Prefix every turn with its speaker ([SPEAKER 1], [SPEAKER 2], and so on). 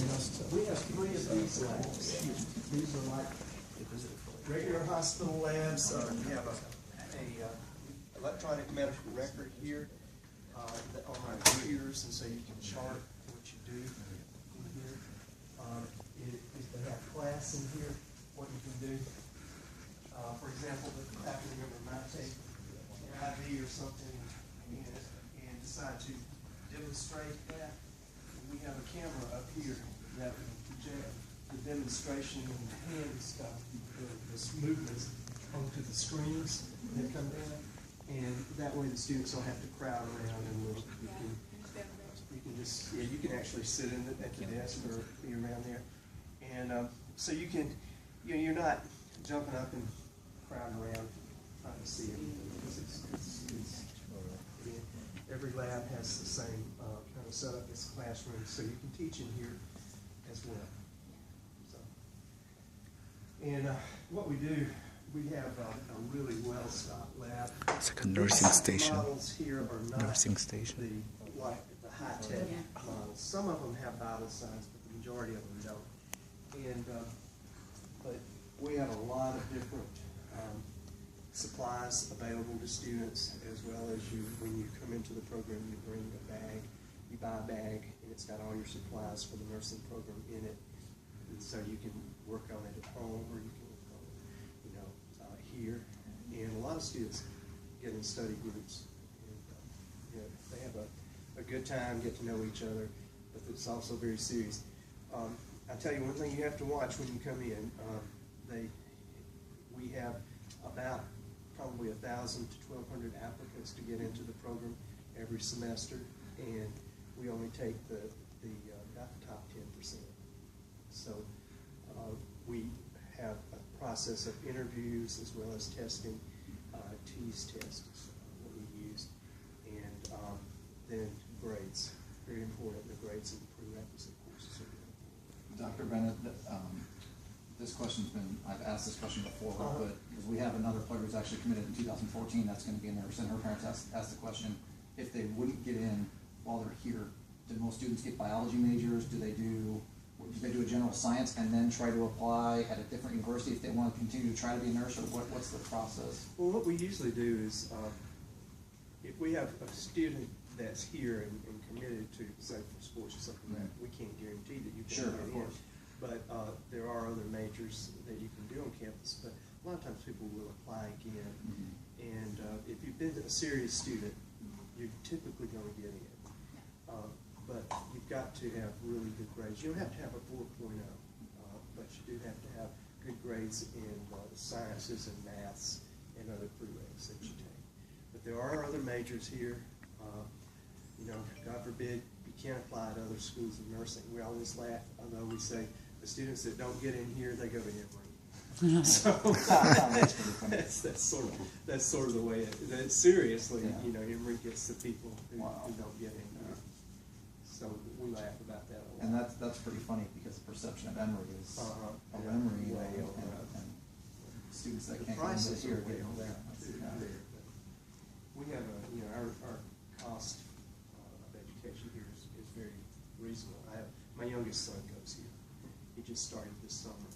[SPEAKER 1] We have three of these labs. These are like regular hospital labs. We have a electronic medical record here that on our computers, and so you can chart what you do in here. If they have class in here, what you can do. For example, the faculty member might take an IV or something and decide to demonstrate that. We have a camera up here that will project the demonstration and the hand stuff, the movements onto the screens that come down. And that way the students don't have to crowd around and look. You can just, you can actually sit at the desk or be around there. And so you can, you're not jumping up and crowding around trying to see everything, because every lab has the same kind of setup as classroom, so you can teach in here as well. So, and what we do, we have a really well-stocked lab.
[SPEAKER 2] It's like a nursing station.
[SPEAKER 1] Models here are not
[SPEAKER 2] nursing station.
[SPEAKER 1] like the high-tech models. Some of them have vital signs, but the majority of them don't. And but we have a lot of different supplies available to students, as well as when you come into the program, you bring a bag, you buy a bag, and it's got all your supplies for the nursing program in it. And so you can work on it at home, or you can work on it, here. And a lot of students get in study groups, and they have a good time, get to know each other, but it's also very serious. I'll tell you one thing you have to watch when you come in. We have about probably 1,000 to 1,200 applicants to get into the program every semester, and we only take about the top 10%. So we have a process of interviews as well as testing. TEAS test is what we use, and then grades. Very important, the grades and the prerequisite courses are very important.
[SPEAKER 3] Dr. Bennett, this question's been, I've asked this question before, but because we have another player who's actually committed in 2014 that's going to be a nurse, and her parents asked the question, if they wouldn't get in while they're here, do most students get biology majors? Do they do a general science and then try to apply at a different university if they want to continue to try to be a nurse, or what's the process?
[SPEAKER 1] Well, what we usually do is, if we have a student that's here and committed to, say, for sports or something like that, we can't guarantee that you can
[SPEAKER 3] Sure,
[SPEAKER 1] get
[SPEAKER 3] of
[SPEAKER 1] in.
[SPEAKER 3] course.
[SPEAKER 1] But there are other majors that you can do on campus, but a lot of times people will apply again. And if you've been a serious student, you're typically going to get in. But you've got to have really good grades. You don't have to have a 4.0, but you do have to have good grades in the sciences and maths and other prereqs that you take. But there are other majors here. God forbid you can't apply to other schools of nursing. We always laugh, although we say the students that don't get in here, they go to Emory. So that's sort of the way it. Seriously, Emory gets the people who don't get in here. So we laugh about that a lot.
[SPEAKER 3] And that's pretty funny, because the perception of Emory is Emory, and students that can't come in here get over there.
[SPEAKER 1] We have our cost of education here is very reasonable. My youngest son goes here. He just started this summer.